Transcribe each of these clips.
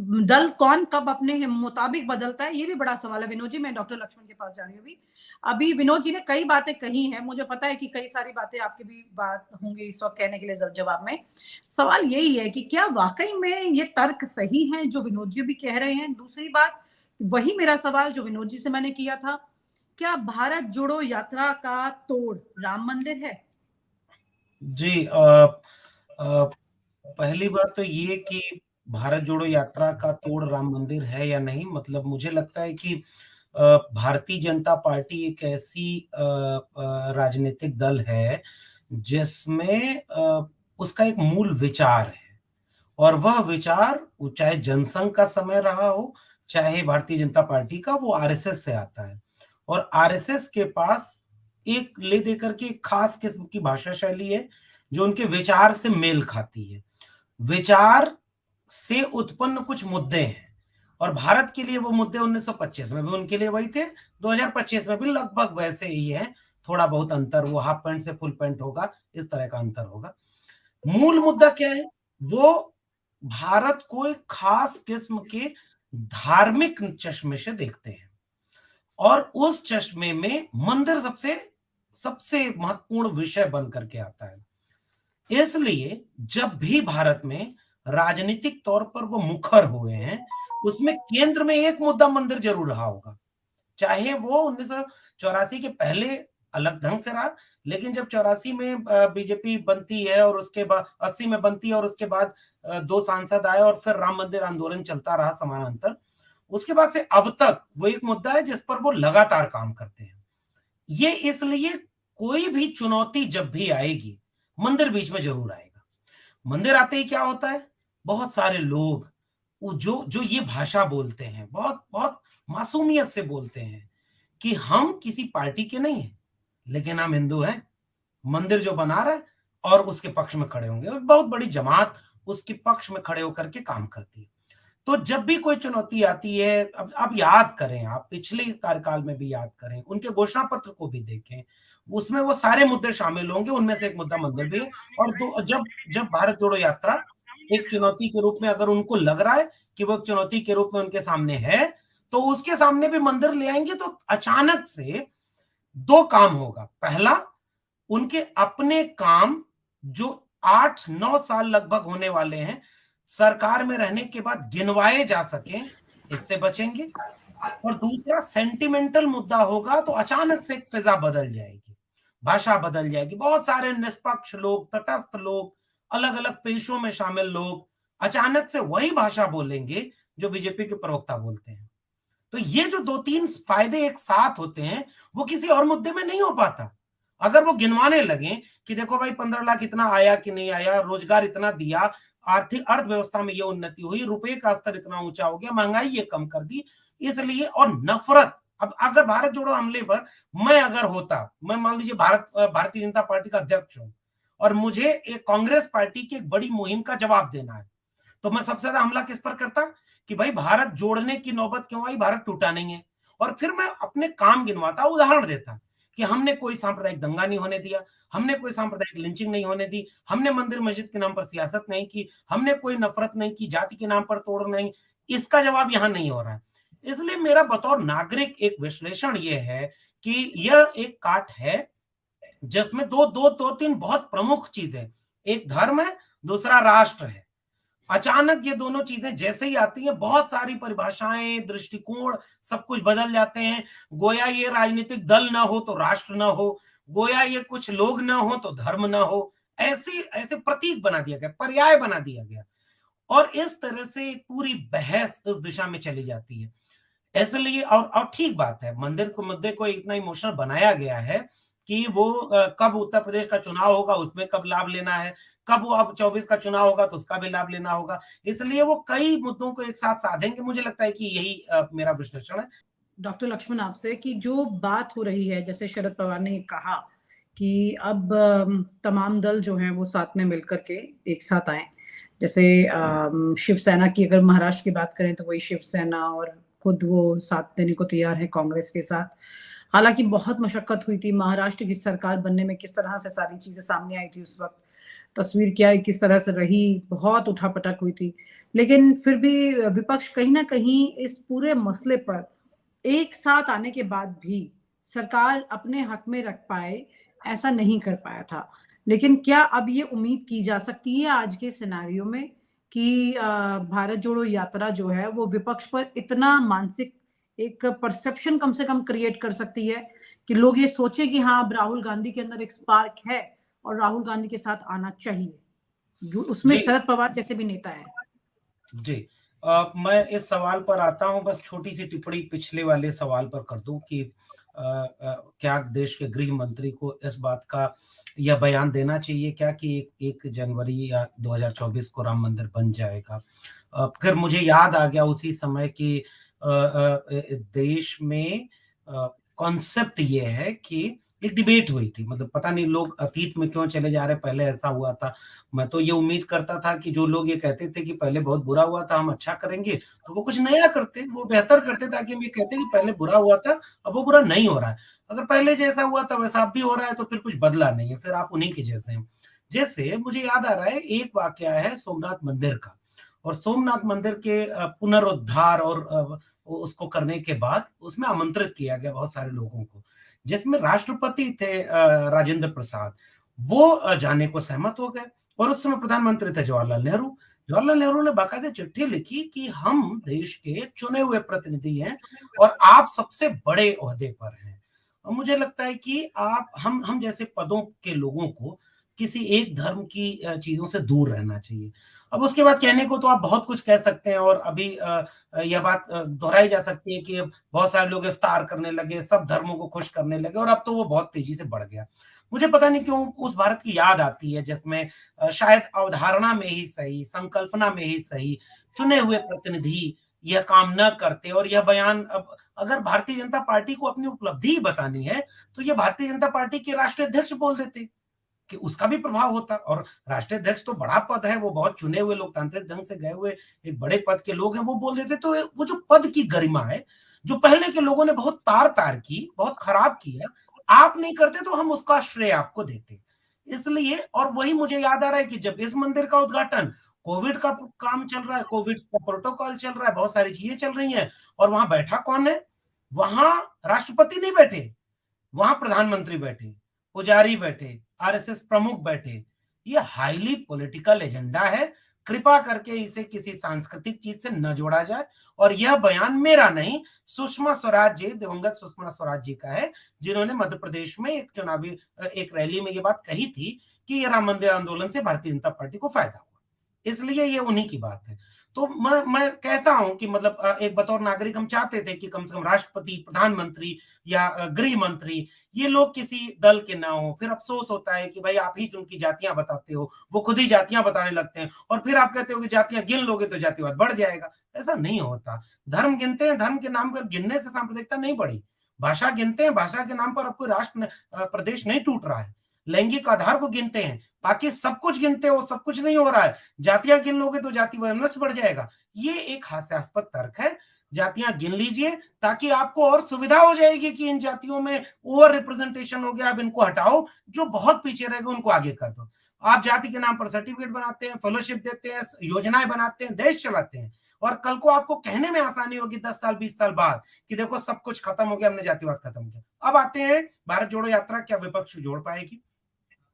दल कौन कब अपने मुताबिक बदलता है, ये भी बड़ा सवाल है। विनोद जी, मैं डॉक्टर लक्ष्मण के पास जा रही हूँ अभी। अभी विनोद जी ने कई बातें कही हैं, मुझे पता है कि कई सारी बातें आपकी भी बात होंगी इस वक़्त कहने के लिए जवाब में। सवाल यही है कि क्या वाक़ई में ये तर्क सही हैं जो विनोद जी भी कह रहे हैं? दूसरी बात, वही मेरा सवाल जो विनोद जी से मैंने किया था, क्या भारत जोड़ो यात्रा का तोड़ राम मंदिर है? जी अ, पहली बात तो ये कि भारत जोड़ो यात्रा का तोड़ राम मंदिर है या नहीं, मतलब मुझे लगता है कि भारतीय जनता पार्टी एक ऐसी राजनीतिक दल है जिसमें उसका एक मूल विचार है और वह विचार वो चाहे जनसंघ का समय रहा हो, चाहे भारतीय जनता पार्टी का, वो आरएसएस से आता है और आरएसएस के पास एक ले देकर के एक खास किस्म की भाषा शैली है, जो उनके विचार से मेल खाती है। विचार से उत्पन्न कुछ मुद्दे हैं और भारत के लिए वो मुद्दे 1925 में भी उनके लिए वही थे, 2025 में भी लगभग वैसे ही हैं, थोड़ा बहुत अंतर, वो हाफ पैंट से फुल पैंट होगा, इस तरह का अंतर होगा। मूल मुद्दा क्या है? वो भारत को एक खास किस्म के धार्मिक चश्मे से देखते हैं और उस चश्मे में मंदिर सबसे सबसे महत्वपूर्ण विषय बन करके आता है। इसलिए जब भी भारत में राजनीतिक तौर पर वो मुखर हुए हैं, उसमें केंद्र में एक मुद्दा मंदिर ज़रूर रहा होगा। चाहे वो 1984 के पहले अलग ढंग से रहा, लेकिन जब 84 में बीजेपी बनती है और उसके बाद 80 में बनती है और उसके बाद 2 सांसद आए और फिर राम मंदिर आंदोलन चलता रहा समानांतर। उसके बाद से अब तक वो एक मुद्दा है जिस पर वो लगातार काम करते हैं। ये इसलिए कोई भी चुनौती जब भी आएगी, मंदिर बीच में ज़रूर आएगा। मंदिर आते ही क्या होता है? बहुत सारे लोग वो जो जो ये भाषा बोलते हैं, बहुत बहुत मासूमियत से बोलते हैं कि हम किसी पार्टी के नहीं हैं, लेकिन हम हिंदू हैं। मंदिर जो बना रहा है और उसके पक्ष में खड़े होंगे और बहुत बड़ी जमात उसके पक्ष में खड़े होकर के काम करती है। तो जब भी कोई चुनौती आती है, अब आप याद करें, आप पिछले कार्यकाल में भी याद करें, उनके घोषणा पत्र को भी देखें, उसमें वो सारे मुद्दे शामिल होंगे, उनमें से एक मुद्दा मंदिर भी है और दो जब जब भारत जोड़ो यात्रा एक चुनौती के रूप में अगर उनको लग रहा है कि वो एक चुनौती के रूप में उनके सामने है, तो उसके सामने भी मंदिर ले आएँगे तो अचानक से 2 काम होगा। पहला, उनके अपने काम जो 8-9 साल लगभग होने वाले हैं, सरकार में रहने के बाद गिनवाए जा सकें, इससे बचेंगे और दूसरा सेंटिमेंटल मुद्दा होगा तो अचानक से एक फिज़ा बदल जाएगी, भाषा बदल जाएगी। बहुत सारे निष्पक्ष लोग, तटस्थ लोग, अलग-अलग पेशों में शामिल लोग अचानक से वही भाषा बोलेंगे जो बीजेपी के प्रवक्ता बोलते हैं। तो ये जो 2-3 फायदे एक साथ होते हैं, वो किसी और मुद्दे में नहीं हो पाता। अगर वो गिनवाने लगें कि देखो भाई 15 लाख इतना आया कि नहीं आया, रोजगार इतना दिया, आर्थिक अर्थव्यवस्था में ये उन्नति हुई, रुपए का स्तर इतना ऊँचा हो गया, महँगाई ये कम कर दी, इसलिए और नफ़रत अब अगर भारत जोड़ो हमले पर मैं अगर होता, मैं मान लीजिए भारतीय जनता पार्टी का अध्यक्ष हूँ और मुझे एक कांग्रेस पार्टी की एक बड़ी मुहिम का जवाब देना है। तो मैं सबसे ज्यादा हमला किस पर करता कि भाई भारत जोड़ने की नौबत क्यों आई, भारत टूटा नहीं है और फिर मैं अपने काम गिनवाता, उदाहरण देता कि हमने कोई सांप्रदायिक दंगा नहीं होने दिया, हमने कोई सांप्रदायिक लिंचिंग नहीं होने दी, हमने मंदिर मस्जिद के नाम पर सियासत नहीं की, हमने कोई नफरत नहीं की, जाति के नाम पर तोड़ नहीं। इसका जवाब यहाँ नहीं हो रहा है। इसलिए मेरा बतौर नागरिक एक विश्लेषण ये है कि यह एक काट है जिसमें दो तीन बहुत प्रमुख चीजें, एक धर्म है, दूसरा राष्ट्र है। अचानक ये दोनों चीजें जैसे ही आती हैं, बहुत सारी परिभाषाएं, दृष्टिकोण, सब कुछ बदल जाते हैं। गोया ये राजनीतिक दल ना हो तो राष्ट्र ना हो, गोया ये कुछ लोग ना हो तो धर्म ना हो, ऐसे ऐसे प्रतीक बना दिया गया, पर्याय बना दिया गया और इस तरह से एक पूरी बहस उस दिशा में चली जाती है। इसलिए और ठीक बात है, मंदिर को मुद्दे को इतना इमोशनल बनाया गया है कि वो कब उत्तर प्रदेश का चुनाव होगा उसमें कब लाभ लेना है, कब वो अब 24 का चुनाव होगा तो उसका भी लाभ लेना होगा। इसलिए वो कई मुद्दों को एक साथ साधेंगे, मुझे लगता है कि यही मेरा विश्लेषण है। डॉक्टर लक्ष्मण आपसे कि जो बात हो रही है, जैसे शरद पवार ने कहा कि अब तमाम दल जो हैं वो साथ में मिलकर के एक साथ आएँ। जैसे शिवसेना की अगर महाराष्ट्र की बात करें तो वही शिवसेना और खुद वो साथ देने को तैयार है कांग्रेस के साथ। हालाँकि बहुत मशक्कत हुई थी महाराष्ट्र की सरकार बनने में, किस तरह से सारी चीज़ें सामने आई थी उस वक़्त। तस्वीर क्या है, किस तरह से रही, बहुत उठा-पटक हुई थी। लेकिन फिर भी विपक्ष कहीं न कहीं इस पूरे मसले पर एक साथ आने के बाद भी सरकार अपने हक में रख पाए, ऐसा नहीं कर पाया था। लेकिन क्या अब ये उम्मीद की जा सकती है आज के सिनेरियो में कि भारत जोड़ो यात्रा जो है वो विपक्ष पर इतना मानसिक एक परसेप्शन कम से कम क्रिएट कर सकती है कि लोग ये सोचे कि हाँ, अब राहुल गांधी के अंदर एक स्पार्क है और राहुल गांधी के साथ आना चाहिए। जो उसमें जी, शरद पवार जैसे भी नेता हैं। जी। मैं इस सवाल पर आता हूँ, बस छोटी-सी टिप्पणी पिछले वाले सवाल पर कर दूँ कि क्या देश के गृह मंत्री को इस बात का यह बयान देना चाहिए क्या कि 1 जनवरी या 2024 को राम मंदिर बन जाएगा? फिर मुझे याद आ गया उसी समय कि देश में कॉन्सेप्ट ये है कि एक डिबेट हुई थी, मतलब पता नहीं लोग अतीत में क्यों चले जा रहे हैं, पहले ऐसा हुआ था। मैं तो ये उम्मीद करता था कि जो लोग ये कहते थे कि पहले बहुत बुरा हुआ था, हम अच्छा करेंगे, तो वो कुछ नया करते, वो बेहतर करते ताकि हम ये कहते कि पहले बुरा हुआ था, अब वो बुरा नहीं हो रहा है। अगर पहले जैसा हुआ था वैसा अब भी हो रहा है तो फिर कुछ बदला नहीं है, फिर आप उन्हीं के जैसे हैं। जैसे मुझे याद आ रहा है एक वाकया है सोमनाथ मंदिर का, और सोमनाथ मंदिर के पुनरुद्धार और उसको करने के बाद उसमें आमंत्रित किया गया बहुत सारे लोगों को, जिसमें राष्ट्रपति थे राजेंद्र प्रसाद, वो जाने को सहमत हो गए। और उस समय प्रधानमंत्री थे जवाहरलाल नेहरू। जवाहरलाल नेहरू ने बाकायदे चिट्ठी लिखी कि हम देश के चुने हुए प्रतिनिधि हैं और आप सबसे बड़े ओहदे पर हैं। और मुझे लगता है कि आप हम जैसे पदों के लोगों को किसी एक धर्म की चीज़ों से दूर रहना चाहिए। अब उसके बाद कहने को तो आप बहुत कुछ कह सकते हैं, और अभी यह बात दोहराई जा सकती है कि अब बहुत सारे लोग इफ्तार करने लगे, सब धर्मों को खुश करने लगे, और अब तो वो बहुत तेज़ी से बढ़ गया। मुझे पता नहीं क्यों उस भारत की याद आती है जिसमें शायद अवधारणा में ही सही, संकल्पना में ही सही, चुने हुए प्रतिनिधि यह काम न करते, और यह बयान अब अगर भारतीय जनता पार्टी को अपनी उपलब्धि ही बतानी है, तो ये भारतीय जनता पार्टी के राष्ट्रीय अध्यक्ष बोल देते, कि उसका भी प्रभाव होता। और राष्ट्रीय अध्यक्ष तो बड़ा पद है, वो बहुत चुने हुए लोकतांत्रिक ढंग से गए हुए एक बड़े पद के लोग हैं, वो बोल देते तो वो जो पद की गरिमा है, जो पहले के लोगों ने बहुत तार-तार की, बहुत खराब किया, आप नहीं करते तो हम उसका श्रेय आपको देते। इसलिए, और वही मुझे याद आ रहा है कि जब इस मंदिर का उद्घाटन, कोविड का काम चल रहा है, कोविड का प्रोटोकॉल चल रहा है, बहुत सारी चीजें चल रही हैं, और वहां बैठा कौन है? वहां राष्ट्रपति नहीं बैठे, वहां प्रधानमंत्री बैठे, पुजारी बैठे, आरएसएस प्रमुख बैठे। ये हाईली पॉलिटिकल एजेंडा है। कृपा करके इसे किसी सांस्कृतिक चीज से न जोड़ा जाए। और यह बयान मेरा नहीं, सुषमा स्वराज जी, दिवंगत सुषमा स्वराज जी का है, जिन्होंने मध्य प्रदेश में एक चुनावी एक रैली में ये बात कही थी कि ये राम मंदिर आंदोलन से भारतीय जनता पार्टी को फायदा हुआ। इसलिए ये उन्हीं की बात है। तो मैं कहता हूं कि मतलब एक बतौर नागरिक हम चाहते थे कि कम से कम राष्ट्रपति, प्रधानमंत्री या गृह मंत्री, ये लोग किसी दल के ना हो। फिर अफसोस होता है कि भाई आप ही उनकी जातियां बताते हो, वो खुद ही जातियां बताने लगते हैं, और फिर आप कहते हो कि जातियां गिन लोगे तो जातिवाद बढ़ जाएगा। ऐसा नहीं होता। धर्म गिनते हैं, धर्म के नाम पर गिनने से सांप्रदायिकता नहीं बढ़ी। भाषा गिनते हैं, भाषा के नाम पर अब कोई प्रदेश नहीं टूट रहा है। लैंगिक आधार को गिनते हैं, बाकी सब कुछ गिनते हो, सब कुछ नहीं हो रहा है। जातियां गिन लोगे तो जाति वैमनस्य बढ़ जाएगा। ये एक हास्यास्पद तर्क है। जातियां गिन लीजिए, ताकि आपको और सुविधा हो जाएगी कि इन जातियों में ओवर रिप्रेजेंटेशन हो गया, अब इनको हटाओ, जो बहुत पीछे रह गए उनको आगे कर दो। आप जाति के नाम पर सर्टिफिकेट बनाते हैं, फेलोशिप देते हैं, योजनाएं बनाते हैं, देश चलाते हैं, और कल को आपको कहने में आसानी होगी 10 साल 20 साल बाद कि देखो सब कुछ खत्म हो गया, हमने जातिवाद खत्म किया। अब आते हैं भारत जोड़ो यात्रा क्या विपक्ष जोड़ पाएगी?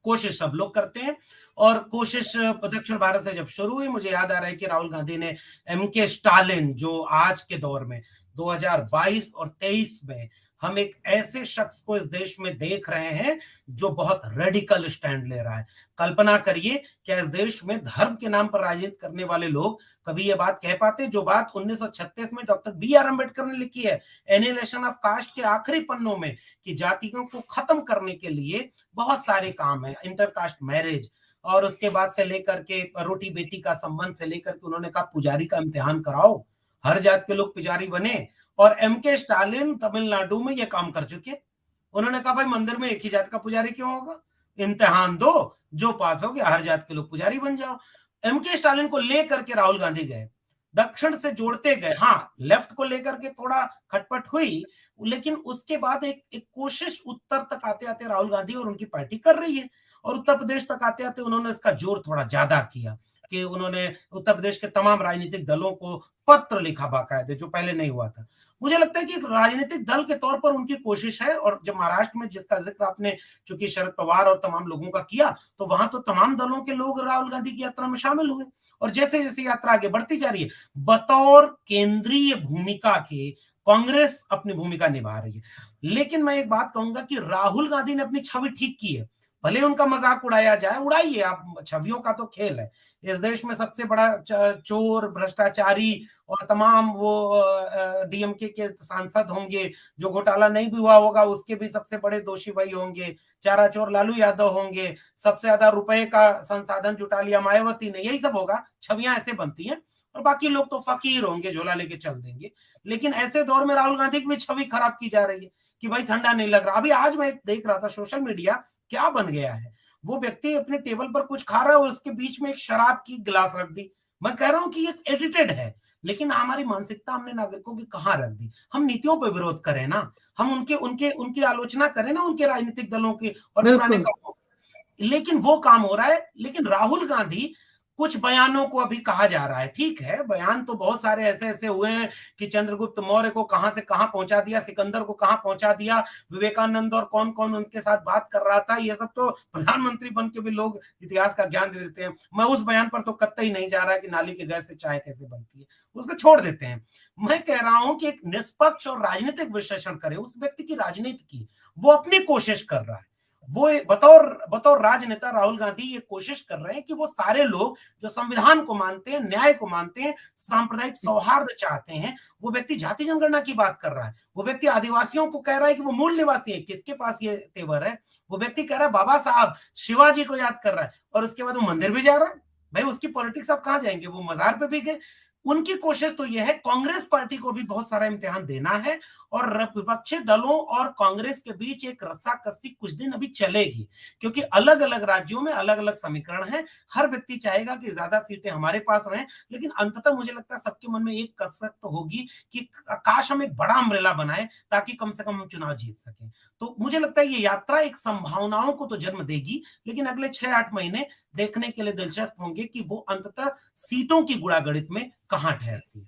कोशिश सब लोग करते हैं, और कोशिश दक्षिण भारत से जब शुरू हुई, मुझे याद आ रहा है कि राहुल गांधी ने एम के स्टालिन, जो आज के दौर में 2022 और 23 में हम एक ऐसे शख्स को इस देश में देख रहे हैं जो बहुत रेडिकल स्टैंड ले रहा है। कल्पना करिए, क्या इस देश में धर्म के नाम पर राजनीति करने वाले लोग कभी ये बात कह पाते, जो बात 1936 में डॉक्टर बी आर अम्बेडकर ने लिखी है एनिहिलेशन ऑफ कास्ट के आखिरी पन्नों में, कि जातियों को खत्म करने के लिए बहुत सारे काम है, इंटरकास्ट मैरिज, और उसके बाद से लेकर के रोटी बेटी का संबंध से लेकर के उन्होंने कहा पुजारी का इम्तिहान कराओ, हर जात के लोग पुजारी बने। और एम के स्टालिन तमिलनाडु में ये काम कर चुके। उन्होंने कहा भाई मंदिर में एक ही जात का पुजारी क्यों होगा, इम्तिहान दो, जो पास हो गया हर जात के लोग पुजारी बन जाओ। एम के स्टालिन को लेकर के राहुल गांधी गए, दक्षिण से जोड़ते गए। हाँ, लेफ्ट को लेकर के थोड़ा खटपट हुई, लेकिन उसके बाद एक कोशिश उत्तर तक आते आते राहुल गांधी और उनकी पार्टी कर रही है, और उत्तर प्रदेश तक आते आते उन्होंने इसका जोर थोड़ा ज्यादा किया। कि उन्होंने उत्तर प्रदेश के तमाम राजनीतिक दलों को पत्र लिखा बाकायदे, जो पहले नहीं हुआ था। मुझे लगता है कि एक राजनीतिक दल के तौर पर उनकी कोशिश है, और जब महाराष्ट्र में जिसका ज़िक्र आपने चूँकि शरद पवार और तमाम लोगों का किया, तो वहाँ तो तमाम दलों के लोग राहुल गांधी की यात्रा में शामिल हुए, और जैसे-जैसे यात्रा आगे बढ़ती जा रही है, बतौर केंद्रीय भूमिका के कांग्रेस अपनी भूमिका निभा रही है। लेकिन मैं एक बात कहूँगा कि राहुल गांधी ने अपनी छवि ठीक की है। भले उनका मज़ाक उड़ाया जाए, उड़ाइए आप, छवियों का तो खेल है। इस देश में सबसे बड़ा चोर, भ्रष्टाचारी और तमाम वो डीएमके के सांसद होंगे, जो घोटाला नहीं भी हुआ होगा उसके भी सबसे बड़े दोषी वही होंगे। चारा चोर लालू यादव होंगे, सबसे ज्यादा रुपए का संसाधन जुटा लिया मायावती ने, यही सब होगा। छवियां ऐसे बनती हैं, और बाकी लोग तो फकीर होंगे, झोला लेके चल देंगे। लेकिन ऐसे दौर में राहुल गांधी की भी छवि खराब की जा रही है कि भाई ठंडा नहीं लग रहा। अभी आज मैं देख रहा था सोशल मीडिया क्या बन गया है, वो व्यक्ति अपने टेबल पर कुछ खा रहा है और उसके बीच में एक शराब की गिलास रख दी। मैं कह रहा हूं कि ये एडिटेड है, लेकिन हमारी मानसिकता हमने नागरिकों की कहां रख दी। हम नीतियों पर विरोध करें ना, हम उनके उनके उनकी आलोचना करें ना, उनके राजनीतिक दलों की और पुराने बिल्कुल। कामों की। लेकिन वो काम हो रहा है। लेकिन राहुल गांधी, कुछ बयानों को अभी कहा जा रहा है, ठीक है, बयान तो बहुत सारे ऐसे ऐसे हुए हैं कि चंद्रगुप्त मौर्य को कहां से कहां पहुंचा दिया, सिकंदर को कहां पहुंचा दिया, विवेकानंद और कौन कौन उनके साथ बात कर रहा था, ये सब तो प्रधानमंत्री बन के भी लोग इतिहास का ज्ञान दे देते हैं। मैं उस बयान पर तो कतई नहीं जा रहा कि नाली के गैस से चाय कैसे बनती है, उसको छोड़ देते हैं। मैं कह रहा हूं कि एक निष्पक्ष और राजनीतिक विश्लेषण करे उस व्यक्ति की राजनीति की। वो अपनी कोशिश कर रहा है। वो बतौर बतौर राजनेता राहुल गांधी ये कोशिश कर रहे हैं कि वो सारे लोग जो संविधान को मानते हैं, न्याय को मानते हैं, सांप्रदायिक सौहार्द चाहते हैं, वो व्यक्ति जाति जनगणना की बात कर रहा है। वो व्यक्ति आदिवासियों को कह रहा है कि वो मूल निवासी है। किसके पास ये तेवर है? वो व्यक्ति कह रहा है बाबा साहब शिवाजी को याद कर रहा है, और उसके बाद वो मंदिर भी जा रहा है। भाई उसकी पॉलिटिक्स अब कहां जाएंगे? वो मजार पे भी गए। उनकी कोशिश तो यह है, कांग्रेस पार्टी को भी बहुत सारा इम्तिहान देना है, और विपक्षी दलों और कांग्रेस के बीच एक रस्साकसी कुछ दिन अभी चलेगी, क्योंकि अलग अलग राज्यों में अलग अलग समीकरण है। हर व्यक्ति चाहेगा कि ज्यादा सीटें हमारे पास रहें, लेकिन अंततः मुझे लगता है सबके मन में एक कसरत तो होगी कि काश हम एक बड़ा अम्ब्रेला बनाए, ताकि कम से कम हम चुनाव जीत सकें। तो मुझे लगता है ये यात्रा एक संभावनाओं को तो जन्म देगी, लेकिन अगले 6-8 महीने देखने के लिए दिलचस्प होंगे कि वो अंततः सीटों की गुड़ागड़ित में कहां ठहरती है।